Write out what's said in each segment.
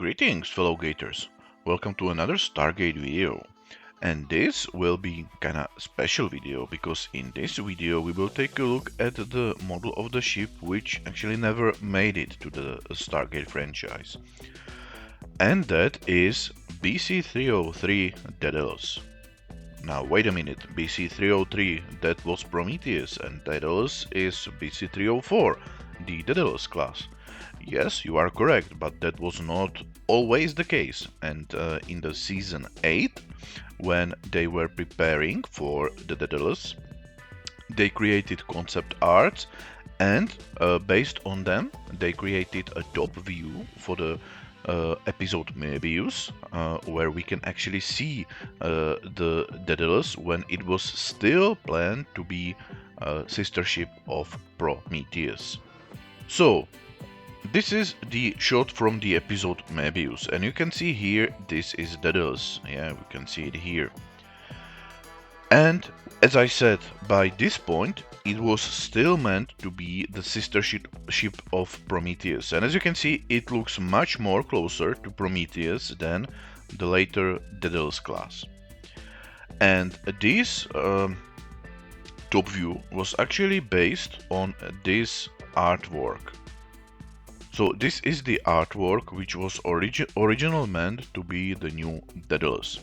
Greetings, fellow Gators. Welcome to another Stargate video. And this will be kinda special video because in this video we will take a look at the model of the ship which actually never made it to the Stargate franchise. And that is BC-303 Daedalus. Now wait a minute, BC-303 that was Prometheus and Daedalus is BC-304, the Daedalus class. Yes, you are correct, but that was not always the case. And in the season 8, when they were preparing for the Daedalus, they created concept arts and based on them, they created a top view for the episode Moebis, where we can actually see the Daedalus when it was still planned to be a sister ship of Prometheus. So, this is the shot from the episode Moebius, and you can see here this is Daedalus. Yeah, we can see it here. And as I said, by this point it was still meant to be the sister ship of Prometheus, and as you can see it looks much more closer to Prometheus than the later Daedalus class. And this top view was actually based on this artwork. So this is the artwork which was original meant to be the new Daedalus.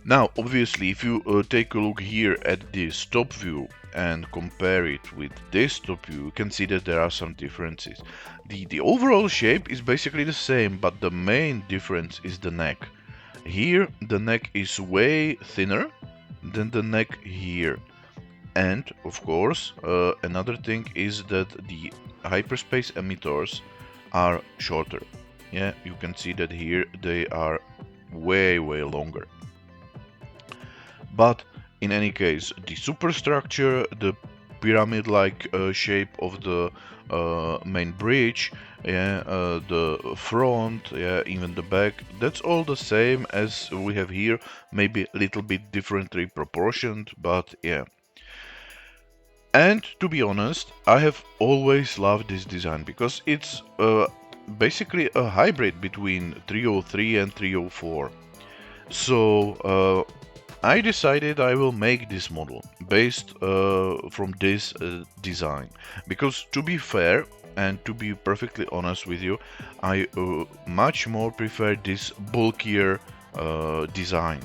Now obviously if you take a look here at this top view and compare it with this top view, you can see that there are some differences. The overall shape is basically the same, but the main difference is the neck. Here the neck is way thinner than the neck here. And of course another thing is that the hyperspace emitters are shorter. Yeah, you can see that here they are way longer. But in any case, the superstructure, the pyramid-like shape of the main bridge, yeah, the front, yeah, even the back, that's all the same as we have here, maybe a little bit differently proportioned, but yeah. And to be honest, I have always loved this design because it's basically a hybrid between 303 and 304. So I decided I will make this model based from this design, because to be fair and to be perfectly honest with you, I much more prefer this bulkier design,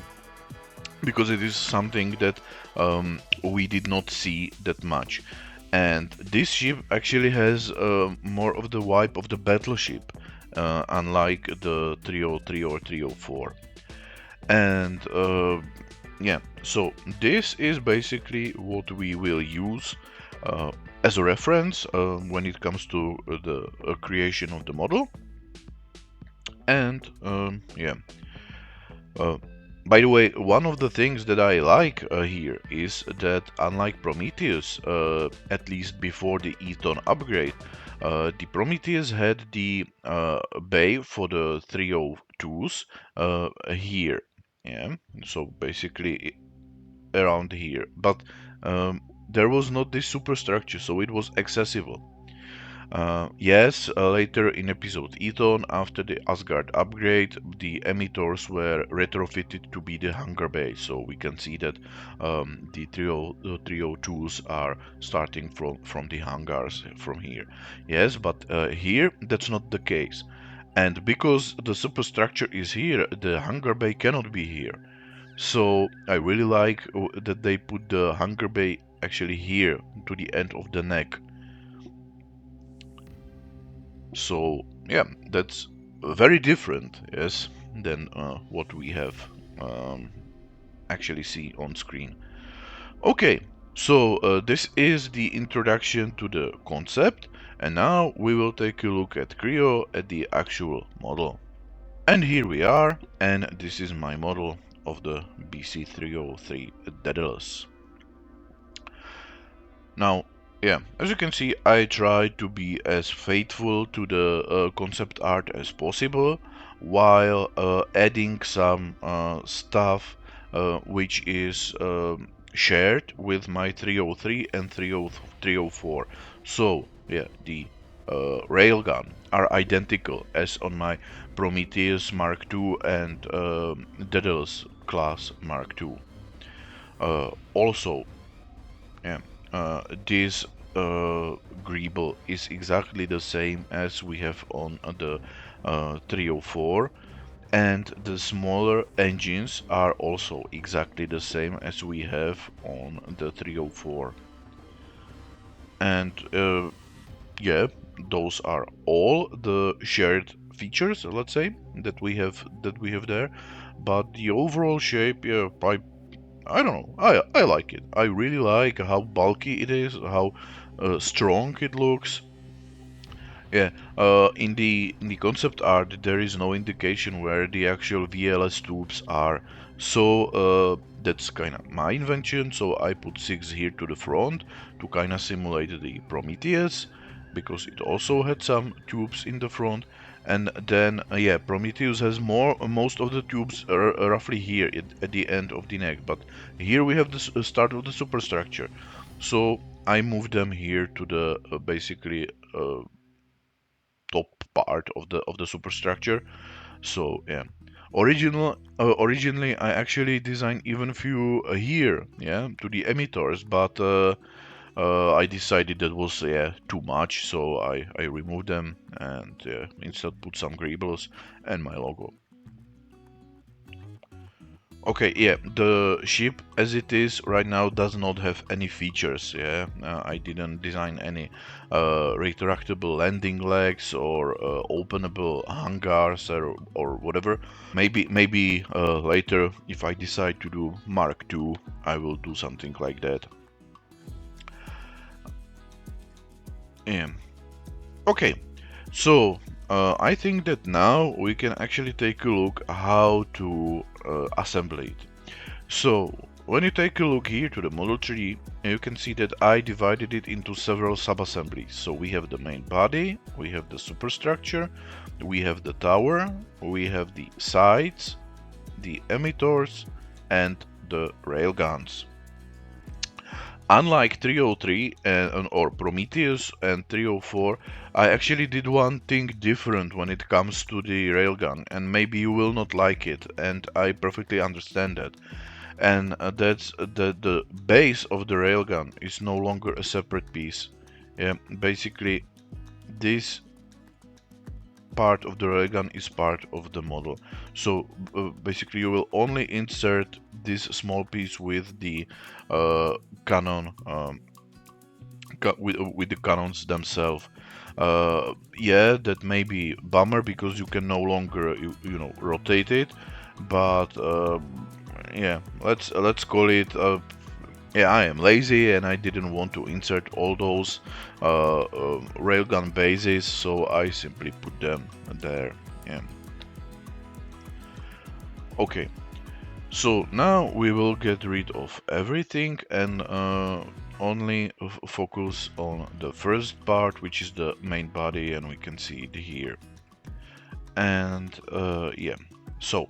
because it is something that we did not see that much. And this ship actually has more of the vibe of the battleship, unlike the 303 or 304. And yeah, so this is basically what we will use as a reference when it comes to the creation of the model. And yeah. By the way, one of the things that I like here is that unlike Prometheus, at least before the Eton upgrade, the Prometheus had the bay for the 302s here. Yeah, so basically around here. But there was not this superstructure, so it was accessible. Yes, later in episode Eton, after the Asgard upgrade, the emitters were retrofitted to be the hangar bay, so we can see that the 302s are starting from the hangars from here. Yes, but here that's not the case. And because the superstructure is here, the hangar bay cannot be here. So I really like that they put the hangar bay actually here to the end of the neck. So yeah, that's very different, yes, than what we have actually see on screen. Okay, so this is the introduction to the concept, and now we will take a look at Creo at the actual model. And here we are, and this is my model of the BC-303 Daedalus. Now, yeah, as you can see, I try to be as faithful to the concept art as possible, while adding some stuff which is shared with my 303 and 304. So, yeah, the railgun are identical as on my Prometheus Mark II and Daedalus class Mark II. Also, yeah, this greeble is exactly the same as we have on the 304, and the smaller engines are also exactly the same as we have on the 304. And yeah, those are all the shared features, let's say, that we have there. But the overall shape, yeah, I don't know. I like it. I really like how bulky it is, how strong it looks. Yeah, in the concept art, there is no indication where the actual VLS tubes are. So that's kind of my invention. So I put 6 here to the front to kind of simulate the Prometheus, because it also had some tubes in the front. And then yeah, Prometheus has most of the tubes are roughly here at the end of the neck. But here we have the start of the superstructure. So I moved them here to the basically top part of the superstructure. So yeah, originally I actually designed even few here, yeah, to the emitters, but I decided that was yeah too much, so I removed them and instead put some greebles and my logo. Okay, yeah, the ship as it is right now does not have any features, yeah. I didn't design any retractable landing legs or openable hangars or whatever. Maybe later, if I decide to do Mark II, I will do something like that. Yeah. Okay, so I think that now we can actually take a look how to assemble it. So, when you take a look here to the model tree, you can see that I divided it into several sub-assemblies. So we have the main body, we have the superstructure, we have the tower, we have the sides, the emitters, and the railguns. Unlike 303 or Prometheus and 304, I actually did one thing different when it comes to the railgun, and maybe you will not like it, and I perfectly understand that. And that's the base of the railgun is no longer a separate piece. Yeah, basically this part of the railgun is part of the model. So basically you will only insert this small piece with the cannon with the cannons themselves. Yeah, that may be bummer because you can no longer rotate it, but yeah, let's call it. Yeah, I am lazy and I didn't want to insert all those railgun bases, so I simply put them there. Yeah. Okay. So now we will get rid of everything and only focus on the first part, which is the main body, and we can see it here. And yeah, so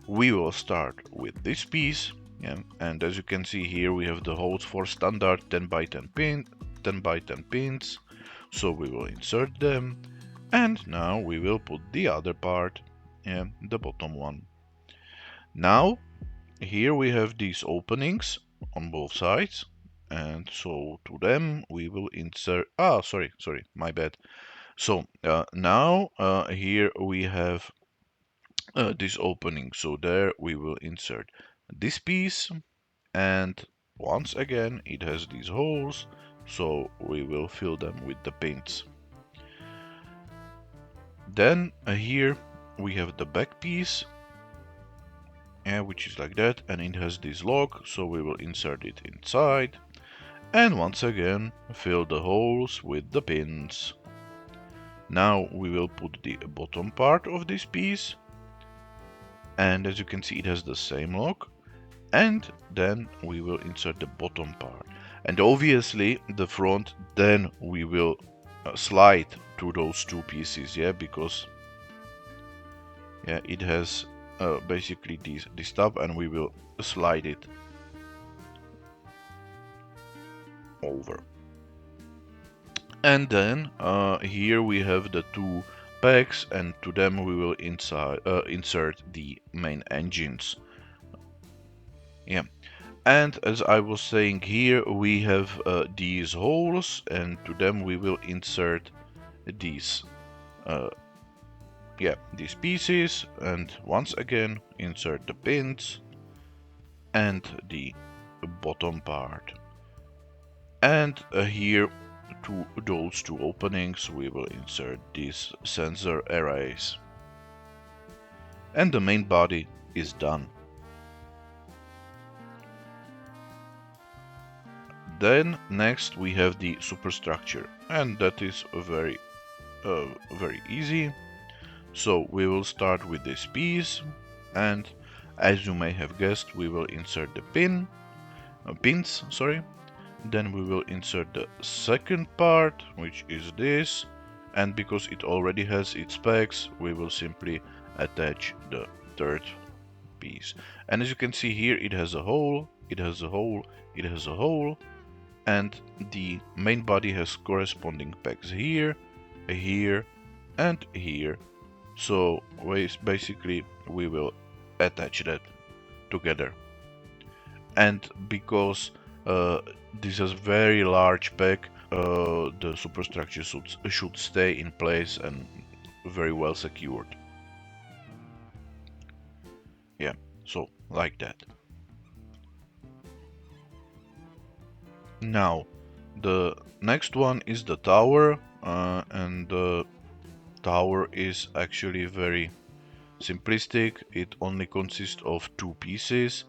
we will start with this piece. Yeah, and as you can see here, we have the holes for standard 10 by 10 pins. So we will insert them, and now we will put the other part, yeah, the bottom one. Now here we have these openings on both sides, and so to them we will insert, sorry, my bad. So now here we have this opening, so there we will insert this piece, and once again it has these holes, so we will fill them with the pins. Then here we have the back piece, which is like that, and it has this lock, so we will insert it inside, and once again fill the holes with the pins. Now we will put the bottom part of this piece, and as you can see it has the same lock, and then we will insert the bottom part, and obviously the front then we will slide to those two pieces, yeah, because yeah, it has basically this tab, and we will slide it over. And then here we have the two pegs, and to them we will insert the main engines. Yeah, and as I was saying, here we have these holes, and to them we will insert these uh, these pieces, and once again insert the pins and the bottom part. And here to those two openings we will insert these sensor arrays. And the main body is done. Then next we have the superstructure, and that is very easy. So we will start with this piece, and as you may have guessed, we will insert the pins, sorry. Then we will insert the second part, which is this, and because it already has its pegs, we will simply attach the third piece. And as you can see here, it has a hole, it has a hole, it has a hole, and the main body has corresponding pegs here, here, and here. So basically we will attach that together. And because this is very large peg, the superstructure should stay in place and very well secured. Yeah, so like that. Now, the next one is the tower, and the tower is actually very simplistic. It only consists of two pieces.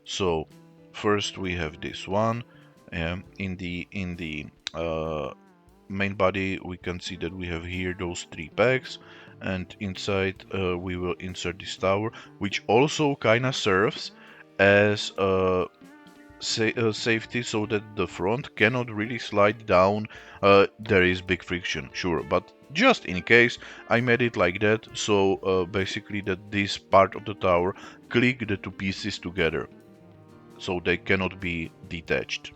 So first we have this one. In the main body we can see that we have here those three pegs, and inside we will insert this tower, which also kinda serves as a safety, so that the front cannot really slide down. There is big friction, sure, but just in case I made it like that, so basically that this part of the tower click the two pieces together, so they cannot be detached.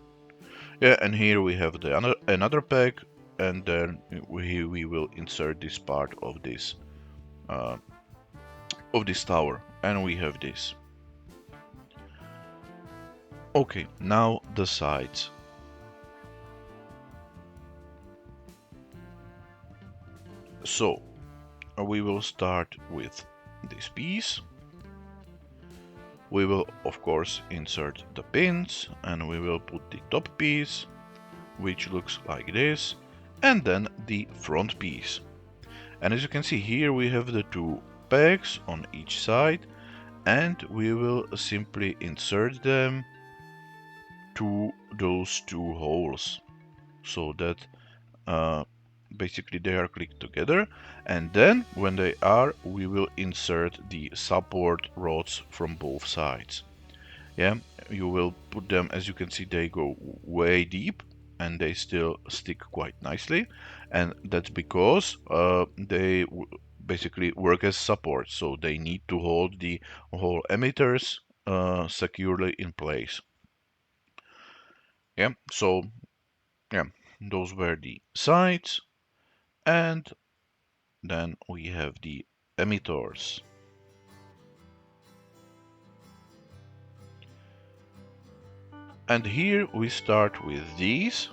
Yeah, and here we have the another peg, and then we will insert this part uh, of this tower, and we have this. Okay, now the sides. So we will start with this piece. We will of course insert the pins, and we will put the top piece, which looks like this, and then the front piece. And as you can see here, we have the two pegs on each side, and we will simply insert them to those two holes, so that basically they are clicked together. And then when they are, we will insert the support rods from both sides. Yeah, you will put them, as you can see, they go way deep and they still stick quite nicely, and that's because they basically work as support, so they need to hold the whole emitters securely in place. Yeah, so yeah, those were the sides, and then we have the emitters. And here we start with these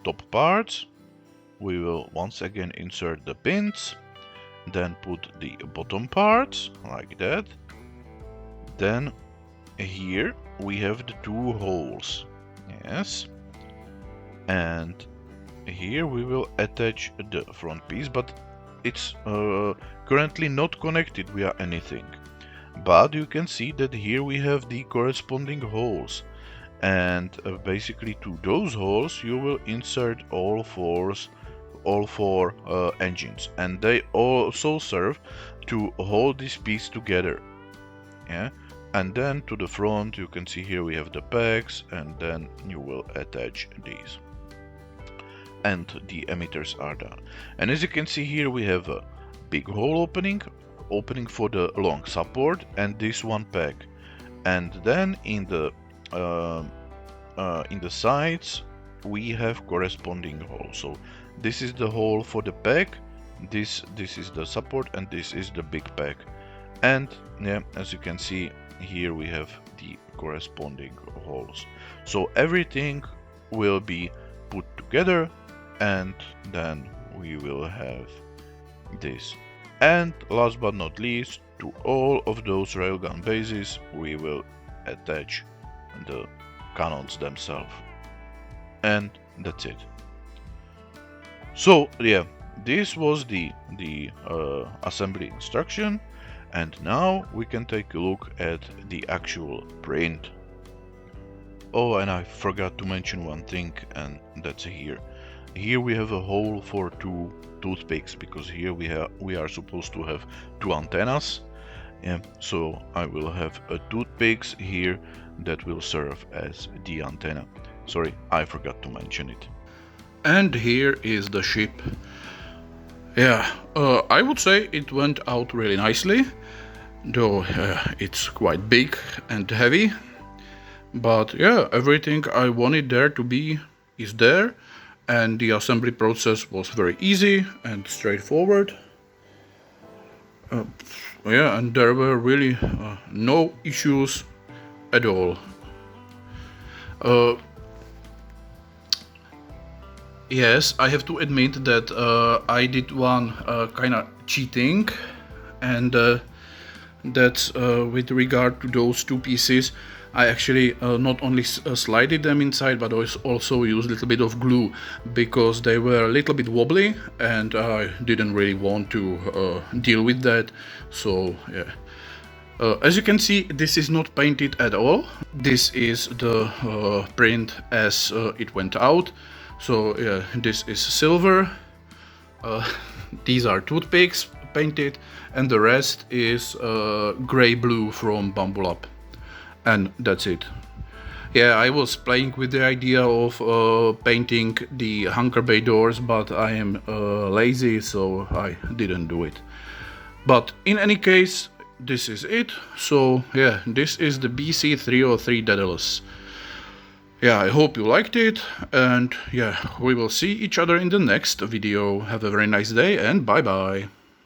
top parts. We will once again insert the pins, then put the bottom parts like that. Then here we have the two holes. Yes. And here we will attach the front piece, but it's currently not connected via anything. But you can see that here we have the corresponding holes, and basically to those holes you will insert all four engines, and they also serve to hold this piece together. Yeah, and then to the front you can see here we have the pegs, and then you will attach these, and the emitters are done. And as you can see here, we have a big hole opening for the long support, and this one peg. And then in the sides we have corresponding holes. So This is the hole for the peg, this is the support, and this is the big peg. And yeah, as you can see here we have the corresponding holes. So everything will be put together, and then we will have this. And last but not least, to all of those railgun bases we will attach the cannons themselves. And that's it. So yeah, this was the assembly instruction, and now we can take a look at the actual print. Oh, and I forgot to mention one thing, and that's here. Here we have a hole for 2 toothpicks, because here we are supposed to have 2 antennas. Yeah, so I will have a toothpicks here that will serve as the antenna. Sorry, I forgot to mention it. And here is the ship. Yeah, I would say it went out really nicely, though it's quite big and heavy. But yeah, everything I wanted there to be is there, and the assembly process was very easy and straightforward. Yeah, and there were really no issues at all. Yes, I have to admit that I did one kind of cheating, and that's with regard to those 2 pieces. I actually not only slided them inside, but also used a little bit of glue, because they were a little bit wobbly and I didn't really want to deal with that. So yeah. As you can see, this is not painted at all. This is the print as it went out. So yeah, this is silver. These are toothpicks painted, and the rest is gray blue from Bumble Up. And that's it. Yeah, I was playing with the idea of painting the hangar bay doors, but I am lazy, so I didn't do it. But in any case, this is it. So yeah, this is the BC-303 Daedalus. Yeah, I hope you liked it, and yeah, we will see each other in the next video. Have a very nice day, and bye bye.